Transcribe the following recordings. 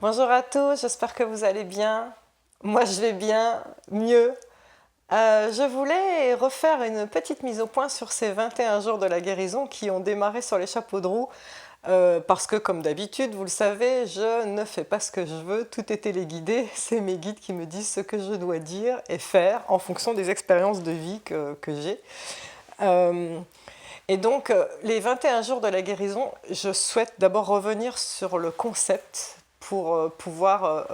Bonjour à tous, j'espère que vous allez bien. Moi, je vais bien, mieux. Je voulais refaire une petite mise au point sur ces 21 jours de la guérison qui ont démarré sur les chapeaux de roue. Parce que, comme d'habitude, vous le savez, je ne fais pas ce que je veux, tout est téléguidé. C'est mes guides qui me disent ce que je dois dire et faire en fonction des expériences de vie que j'ai. Euh, et donc, les 21 jours de la guérison, je souhaite d'abord revenir sur le concept pour pouvoir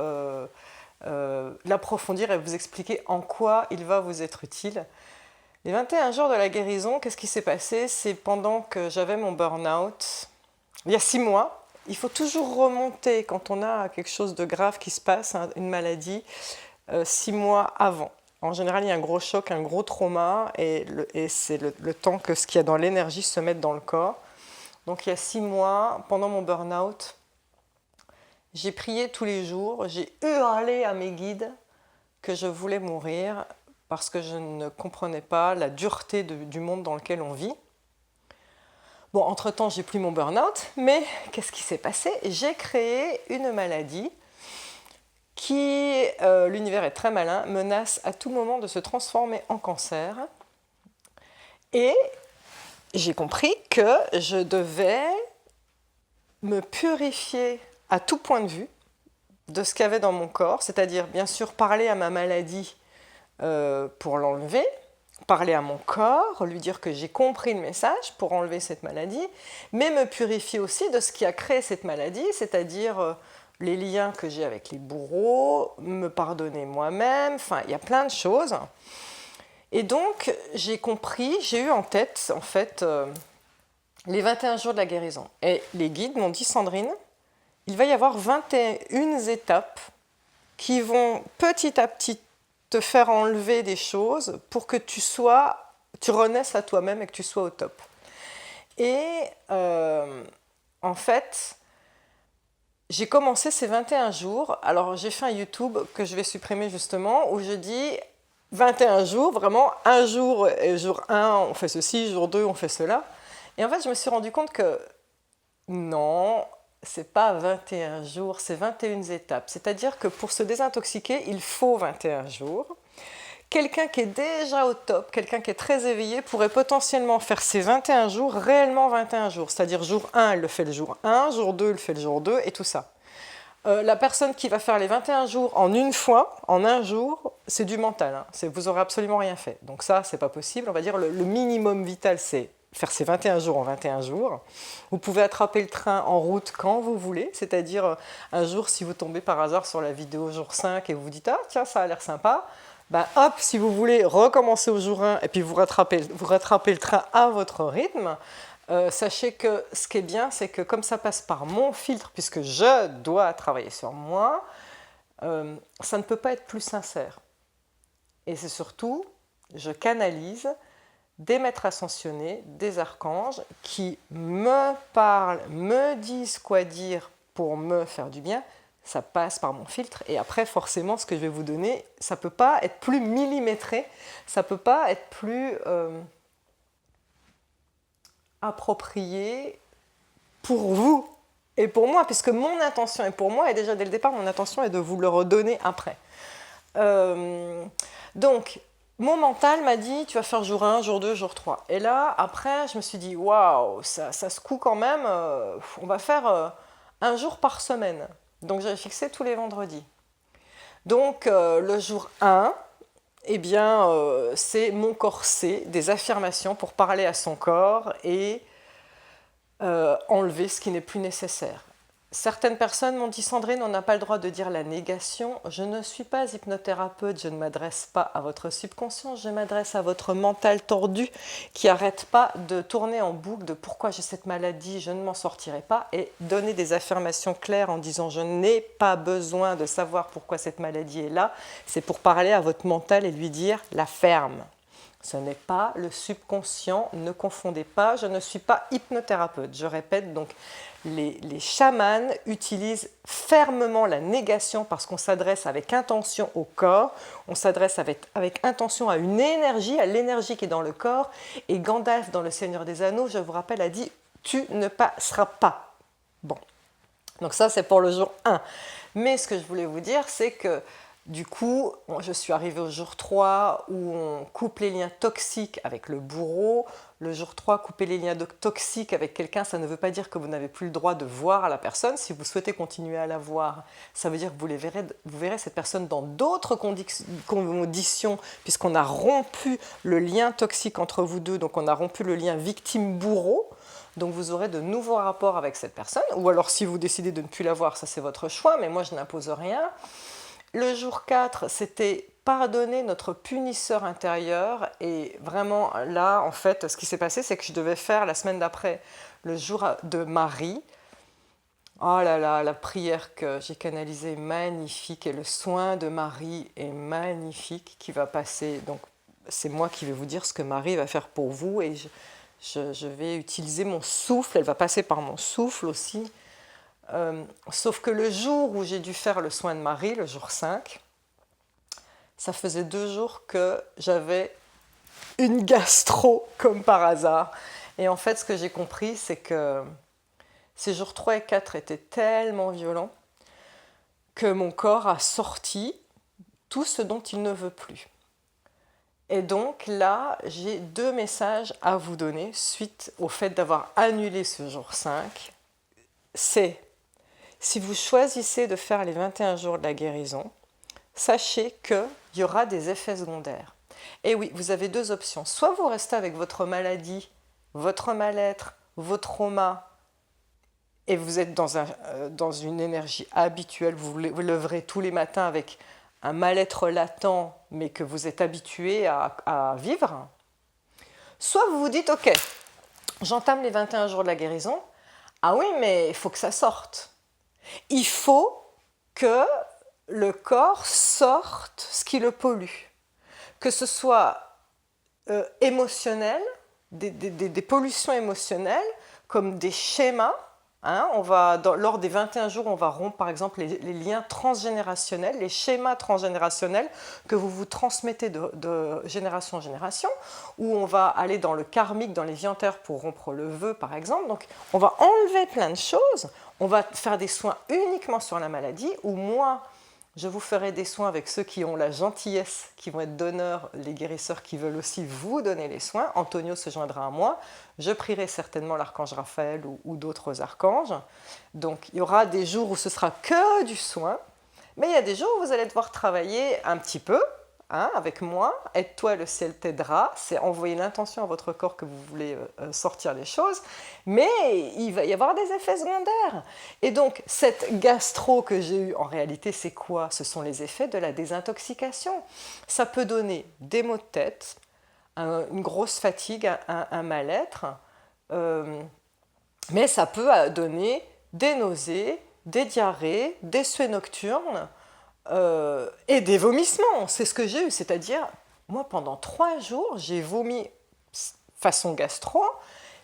l'approfondir et vous expliquer en quoi il va vous être utile. Les 21 jours de la guérison, qu'est-ce qui s'est passé? C'est pendant que j'avais mon burn-out, il y a 6 mois. Il faut toujours remonter quand on a quelque chose de grave qui se passe, une maladie, 6 mois avant. En général, il y a un gros choc, un gros trauma, et c'est le temps que ce qu'il y a dans l'énergie se mette dans le corps. Donc il y a 6 mois, pendant mon burn-out, j'ai prié tous les jours, j'ai hurlé à mes guides que je voulais mourir parce que je ne comprenais pas la dureté du monde dans lequel on vit. Bon, entre-temps, j'ai plus mon burn-out, mais qu'est-ce qui s'est passé? J'ai créé une maladie qui, l'univers est très malin, menace à tout moment de se transformer en cancer. Et j'ai compris que je devais me purifier à tout point de vue de ce qu'il y avait dans mon corps, c'est-à-dire bien sûr parler à ma maladie pour l'enlever, parler à mon corps, lui dire que j'ai compris le message pour enlever cette maladie, mais me purifier aussi de ce qui a créé cette maladie, c'est-à-dire les liens que j'ai avec les bourreaux, me pardonner moi-même, enfin il y a plein de choses. Et donc j'ai compris, j'ai eu en tête en fait les 21 jours de la guérison. Et les guides m'ont dit, Sandrine, il va y avoir 21 étapes qui vont petit à petit te faire enlever des choses pour que tu renaisses à toi-même et que tu sois au top. Et en fait, j'ai commencé ces 21 jours. Alors, j'ai fait un YouTube que je vais supprimer justement, où je dis 21 jours, vraiment, un jour, et jour 1, on fait ceci, jour 2, on fait cela. Et en fait, je me suis rendu compte que non, c'est pas 21 jours, c'est 21 étapes. C'est-à-dire que pour se désintoxiquer, il faut 21 jours. Quelqu'un qui est déjà au top, quelqu'un qui est très éveillé, pourrait potentiellement faire ces 21 jours réellement 21 jours. C'est-à-dire jour 1, elle le fait le jour 1, jour 2, elle le fait le jour 2, et tout ça. La personne qui va faire les 21 jours en une fois, en un jour, c'est du mental. Hein. Vous n'aurez absolument rien fait. Donc ça, c'est pas possible. On va dire le minimum vital, c'est faire ces 21 jours en 21 jours. Vous pouvez attraper le train en route quand vous voulez, c'est-à-dire un jour, si vous tombez par hasard sur la vidéo jour 5 et vous vous dites « Ah, tiens, ça a l'air sympa », ben hop, si vous voulez recommencer au jour 1 et puis vous rattrapez le train à votre rythme, sachez que ce qui est bien, c'est que comme ça passe par mon filtre, puisque je dois travailler sur moi, ça ne peut pas être plus sincère. Et c'est surtout, je canalise des maîtres ascensionnés, des archanges, qui me parlent, me disent quoi dire pour me faire du bien. Ça passe par mon filtre et après forcément ce que je vais vous donner, ça ne peut pas être plus millimétré, ça ne peut pas être plus approprié pour vous et pour moi, puisque mon intention est pour moi et déjà dès le départ mon intention est de vous le redonner après. Donc mon mental m'a dit tu vas faire jour 1, jour 2, jour 3. Et là après je me suis dit waouh, ça secoue quand même, on va faire un jour par semaine. Donc j'avais fixé tous les vendredis. Donc le jour 1, eh bien, c'est mon corset, des affirmations pour parler à son corps et enlever ce qui n'est plus nécessaire. Certaines personnes m'ont dit Sandrine, on n'a pas le droit de dire la négation. Je ne suis pas hypnothérapeute, je ne m'adresse pas à votre subconscient, je m'adresse à votre mental tordu qui n'arrête pas de tourner en boucle de pourquoi j'ai cette maladie, je ne m'en sortirai pas, et donner des affirmations claires en disant je n'ai pas besoin de savoir pourquoi cette maladie est là, c'est pour parler à votre mental et lui dire la ferme. Ce n'est pas le subconscient, ne confondez pas, je ne suis pas hypnothérapeute. Je répète, donc les chamans utilisent fermement la négation parce qu'on s'adresse avec intention au corps, on s'adresse avec intention à une énergie, à l'énergie qui est dans le corps. Et Gandalf, dans Le Seigneur des Anneaux, je vous rappelle, a dit « tu ne passeras pas ». Bon, donc ça c'est pour le jour 1. Mais ce que je voulais vous dire, c'est que du coup, je suis arrivée au jour 3 où on coupe les liens toxiques avec le bourreau. Le jour 3, couper les liens toxiques avec quelqu'un, ça ne veut pas dire que vous n'avez plus le droit de voir la personne. Si vous souhaitez continuer à la voir, ça veut dire que vous verrez cette personne dans d'autres conditions, puisqu'on a rompu le lien toxique entre vous deux, donc on a rompu le lien victime-bourreau. Donc vous aurez de nouveaux rapports avec cette personne, ou alors si vous décidez de ne plus la voir, ça c'est votre choix, mais moi je n'impose rien. Le jour 4, c'était pardonner notre punisseur intérieur. Et vraiment, là, en fait, ce qui s'est passé, c'est que je devais faire la semaine d'après, le jour de Marie. Oh là là, la prière que j'ai canalisée est magnifique et le soin de Marie est magnifique qui va passer. Donc, c'est moi qui vais vous dire ce que Marie va faire pour vous et je vais utiliser mon souffle. Elle va passer par mon souffle aussi. Sauf que le jour où j'ai dû faire le soin de Marie, le jour 5, ça faisait 2 jours que j'avais une gastro comme par hasard. Et en fait, ce que j'ai compris, c'est que ces jours 3 et 4 étaient tellement violents que mon corps a sorti tout ce dont il ne veut plus. Et donc là, j'ai 2 messages à vous donner suite au fait d'avoir annulé ce jour 5. C'est: si vous choisissez de faire les 21 jours de la guérison, sachez qu'il y aura des effets secondaires. Et oui, vous avez 2 options. Soit vous restez avec votre maladie, votre mal-être, vos traumas, et vous êtes dans une énergie habituelle, vous leverez tous les matins avec un mal-être latent, mais que vous êtes habitué à vivre. Soit vous vous dites, ok, j'entame les 21 jours de la guérison, ah oui, mais il faut que ça sorte. Il faut que le corps sorte ce qui le pollue, que ce soit émotionnel, des pollutions émotionnelles, comme des schémas. Lors des 21 jours, on va rompre par exemple les liens transgénérationnels, les schémas transgénérationnels que vous vous transmettez de génération en génération, où on va aller dans le karmique, dans les vies antérieures pour rompre le vœu par exemple. Donc on va enlever plein de choses, on va faire des soins uniquement sur la maladie, ou moi, je vous ferai des soins avec ceux qui ont la gentillesse, qui vont être donneurs, les guérisseurs qui veulent aussi vous donner les soins. Antonio se joindra à moi. Je prierai certainement l'archange Raphaël ou d'autres archanges. Donc il y aura des jours où ce sera que du soin, mais il y a des jours où vous allez devoir travailler un petit peu avec moi. Aide-toi, le ciel t'aidera. C'est envoyer l'intention à votre corps que vous voulez sortir les choses, mais il va y avoir des effets secondaires. Et donc, cette gastro que j'ai eue, en réalité, c'est quoi? Ce sont les effets de la désintoxication. Ça peut donner des maux de tête, une grosse fatigue, un mal-être, mais ça peut donner des nausées, des diarrhées, des suées nocturnes, et des vomissements. C'est ce que j'ai eu, c'est-à-dire, moi, pendant 3 jours, j'ai vomi façon gastro,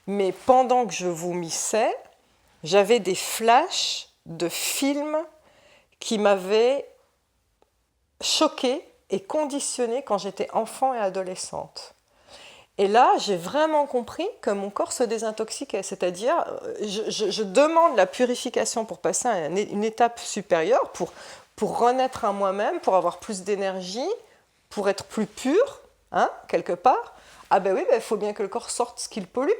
mais pendant que je vomissais, j'avais des flashs de films qui m'avaient choquée et conditionnée quand j'étais enfant et adolescente. Et là, j'ai vraiment compris que mon corps se désintoxiquait, c'est-à-dire, je demande la purification pour passer à une étape supérieure, pour renaître à moi-même, pour avoir plus d'énergie, pour être plus pur, quelque part. Ah ben oui, il faut bien que le corps sorte ce qu'il pollue.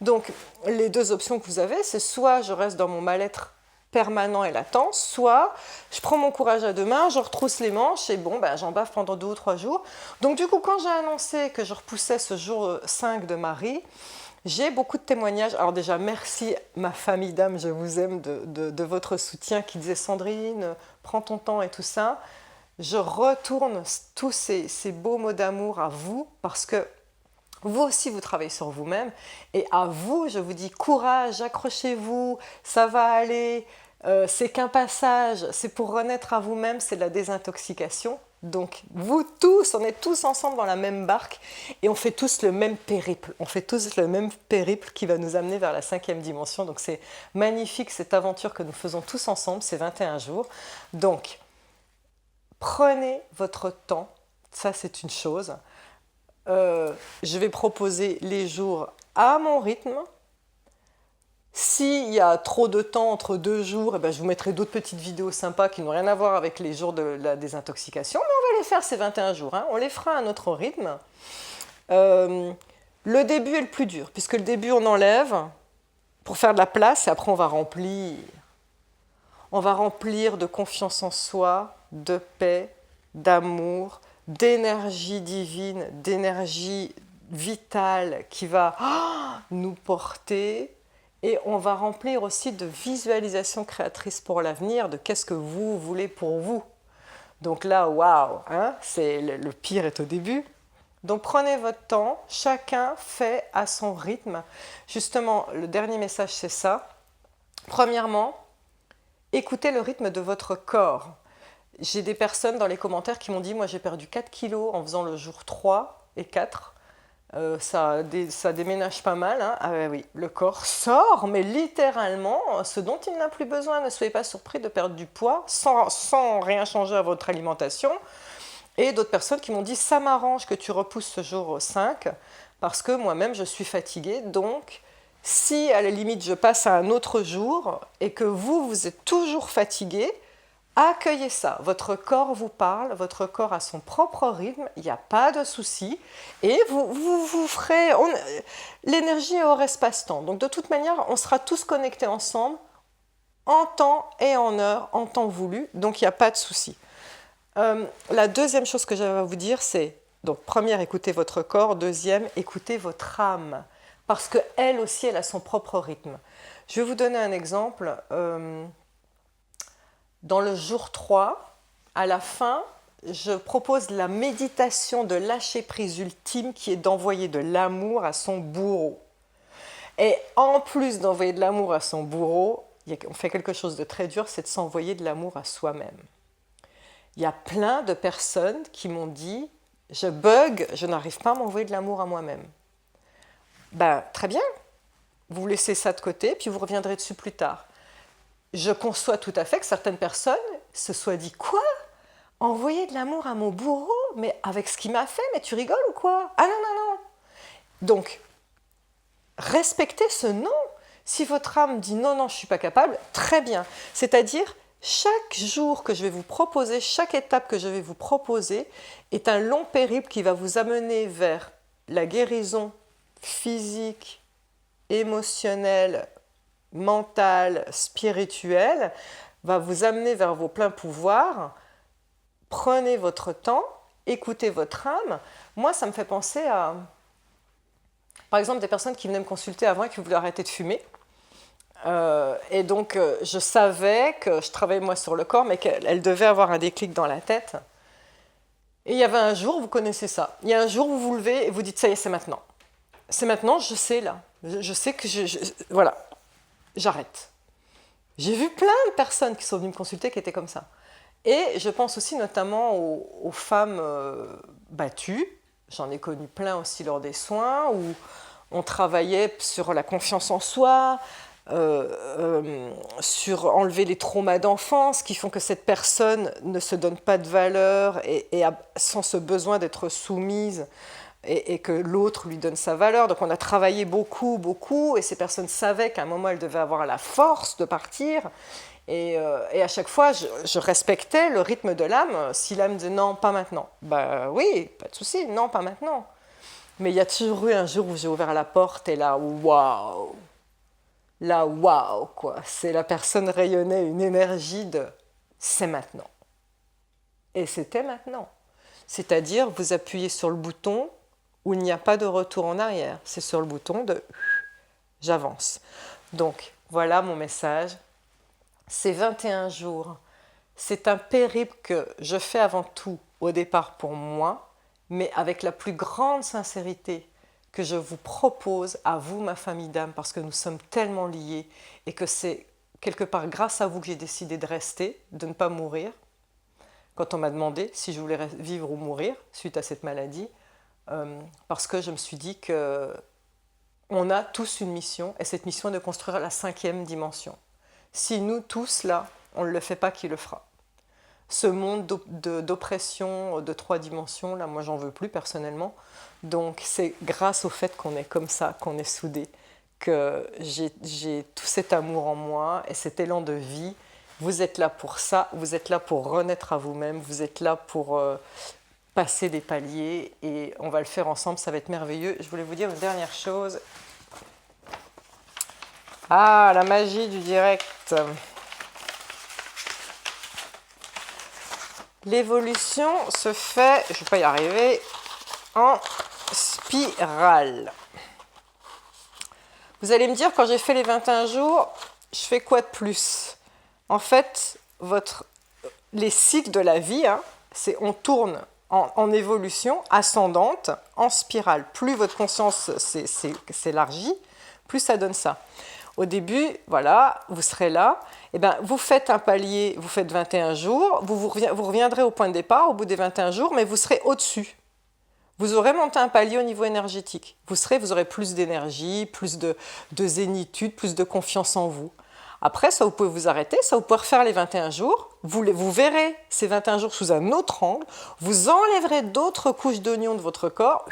Donc, les 2 options que vous avez, c'est soit je reste dans mon mal-être permanent et latent, soit je prends mon courage à 2 mains, je retrousse les manches et j'en baffe pendant 2 ou 3 jours. Donc du coup, quand j'ai annoncé que je repoussais ce jour 5 de Marie, j'ai beaucoup de témoignages. Alors déjà, merci ma famille d'âme, je vous aime de votre soutien qui disait Sandrine, prends ton temps et tout ça. Je retourne tous ces beaux mots d'amour à vous parce que vous aussi, vous travaillez sur vous-même. Et à vous, je vous dis courage, accrochez-vous, ça va aller. C'est qu'un passage, c'est pour renaître à vous-même, c'est de la désintoxication. Donc vous tous, on est tous ensemble dans la même barque et on fait tous le même périple. On fait tous le même périple qui va nous amener vers la 5e dimension. Donc c'est magnifique cette aventure que nous faisons tous ensemble, ces 21 jours. Donc prenez votre temps, ça c'est une chose. Je vais proposer les jours à mon rythme. S'il y a trop de temps entre 2 jours, eh ben, je vous mettrai d'autres petites vidéos sympas qui n'ont rien à voir avec les jours de la désintoxication, mais on va les faire ces 21 jours, hein. On les fera à notre rythme. Le début est le plus dur, puisque le début on enlève pour faire de la place et après on va remplir. On va remplir de confiance en soi, de paix, d'amour, d'énergie divine, d'énergie vitale qui va nous porter. Et on va remplir aussi de visualisation créatrice pour l'avenir, de qu'est-ce que vous voulez pour vous. Donc là, waouh, hein, le pire est au début. Donc prenez votre temps, chacun fait à son rythme. Justement, le dernier message, c'est ça. Premièrement, écoutez le rythme de votre corps. J'ai des personnes dans les commentaires qui m'ont dit « Moi, j'ai perdu 4 kilos en faisant le jour 3 et 4. Ça déménage pas mal, hein. Ah oui, le corps sort, mais littéralement, ce dont il n'a plus besoin. Ne soyez pas surpris de perdre du poids sans rien changer à votre alimentation. Et d'autres personnes qui m'ont dit « Ça m'arrange que tu repousses ce jour 5 parce que moi-même, je suis fatiguée. Donc, si à la limite, je passe à un autre jour et que vous êtes toujours fatigué, accueillez ça, votre corps vous parle, votre corps a son propre rythme, il n'y a pas de souci, et vous ferez... L'énergie est hors espace-temps, donc de toute manière, on sera tous connectés ensemble, en temps et en heure, en temps voulu, donc il n'y a pas de souci. La deuxième chose que j'avais à vous dire, c'est, donc première, écoutez votre corps, deuxième, écoutez votre âme, parce qu'elle aussi, elle a son propre rythme. Je vais vous donner un exemple. Dans le jour 3, à la fin, je propose la méditation de lâcher prise ultime qui est d'envoyer de l'amour à son bourreau. Et en plus d'envoyer de l'amour à son bourreau, on fait quelque chose de très dur, c'est de s'envoyer de l'amour à soi-même. Il y a plein de personnes qui m'ont dit « Je bug, je n'arrive pas à m'envoyer de l'amour à moi-même. » Ben, très bien, vous laissez ça de côté, puis vous reviendrez dessus plus tard. Je conçois tout à fait que certaines personnes se soient dit « Quoi ? Envoyer de l'amour à mon bourreau ? Mais avec ce qu'il m'a fait, mais tu rigoles ou quoi ? Ah non, non, non !» Donc, respectez ce non. Si votre âme dit « Non, non, je ne suis pas capable », très bien. C'est-à-dire, chaque jour que je vais vous proposer, chaque étape que je vais vous proposer est un long périple qui va vous amener vers la guérison physique, émotionnelle, mentale, spirituelle, va vous amener vers vos pleins pouvoirs. Prenez votre temps, écoutez votre âme. Moi, ça me fait penser à, par exemple, des personnes qui venaient me consulter avant et qui voulaient arrêter de fumer. Et donc, je savais que je travaillais moi sur le corps, mais qu'elle devait avoir un déclic dans la tête. Et il y avait un jour, vous connaissez ça, il y a un jour où vous vous levez et vous dites « Ça y est, c'est maintenant. C'est maintenant, je sais là. Je sais que voilà, j'arrête. » J'ai vu plein de personnes qui sont venues me consulter qui étaient comme ça. Et je pense aussi notamment aux femmes battues. J'en ai connu plein aussi lors des soins, où on travaillait sur la confiance en soi, sur enlever les traumas d'enfance qui font que cette personne ne se donne pas de valeur et sans ce besoin d'être soumise et que l'autre lui donne sa valeur. Donc on a travaillé beaucoup, beaucoup, et ces personnes savaient qu'à un moment elles devaient avoir la force de partir. Et à chaque fois, je respectais le rythme de l'âme. Si l'âme disait non, pas maintenant, bah oui, pas de souci, non, pas maintenant. Mais il y a toujours eu un jour où j'ai ouvert la porte et là, waouh! Là, waouh, quoi. C'est la personne rayonnait une énergie de c'est maintenant. Et c'était maintenant. C'est-à-dire, vous appuyez sur le bouton où il n'y a pas de retour en arrière. C'est sur le bouton de j'avance. Donc, voilà mon message. Ces 21 jours, c'est un périple que je fais avant tout au départ pour moi, mais avec la plus grande sincérité que je vous propose à vous, ma famille d'âme, parce que nous sommes tellement liés et que c'est quelque part grâce à vous que j'ai décidé de rester, de ne pas mourir. Quand on m'a demandé si je voulais vivre ou mourir suite à cette maladie, parce que je me suis dit qu'on a tous une mission, et cette mission est de construire la 5e dimension. Si nous tous, là, on ne le fait pas, qui le fera? Ce monde d'oppression de 3 dimensions, là, moi, j'en veux plus personnellement. Donc, c'est grâce au fait qu'on est comme ça, qu'on est soudés, que j'ai tout cet amour en moi et cet élan de vie. Vous êtes là pour ça, vous êtes là pour renaître à vous-même, vous êtes là pour passer des paliers et on va le faire ensemble, ça va être merveilleux. Je voulais vous dire une dernière chose. Ah, la magie du direct. L'évolution se fait, je ne vais pas y arriver, en spirale. Vous allez me dire, quand j'ai fait les 21 jours, je fais quoi de plus? En fait, les cycles de la vie, hein, on tourne en évolution ascendante, en spirale. Plus votre conscience s'élargit, plus ça donne ça. Au début, voilà, vous serez là, et ben, vous faites un palier, vous faites 21 jours, vous reviendrez au point de départ au bout des 21 jours, mais vous serez au-dessus. Vous aurez monté un palier au niveau énergétique. Vous aurez plus d'énergie, plus de zénitude, plus de confiance en vous. Après, ça, vous pouvez vous arrêter, ça, vous pouvez refaire les 21 jours. Vous verrez ces 21 jours sous un autre angle. Vous enlèverez d'autres couches d'oignons de votre corps.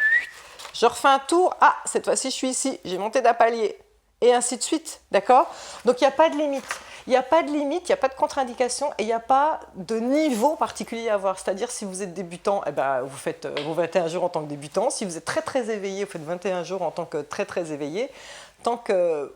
Je refais un tour. Ah, cette fois-ci, je suis ici. J'ai monté d'un palier. Et ainsi de suite. D'accord? Donc, il n'y a pas de limite. Il n'y a pas de limite, il n'y a pas de contre-indication et il n'y a pas de niveau particulier à avoir. C'est-à-dire, si vous êtes débutant, eh ben, vous faites vos 21 jours en tant que débutant. Si vous êtes très très éveillé, vous faites 21 jours en tant que très très éveillé. Tant que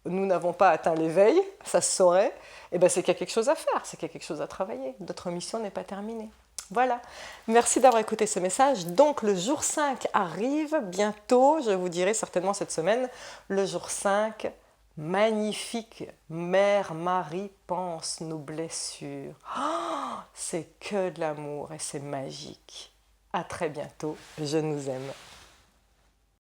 nous n'avons pas atteint l'éveil, ça se saurait, eh ben, c'est qu'il y a quelque chose à faire, c'est qu'il y a quelque chose à travailler. Notre mission n'est pas terminée. Voilà, merci d'avoir écouté ce message. Donc le jour 5 arrive bientôt, je vous dirai certainement cette semaine, le jour 5, magnifique, Mère Marie pense nos blessures. Oh, c'est que de l'amour et c'est magique. À très bientôt, je nous aime.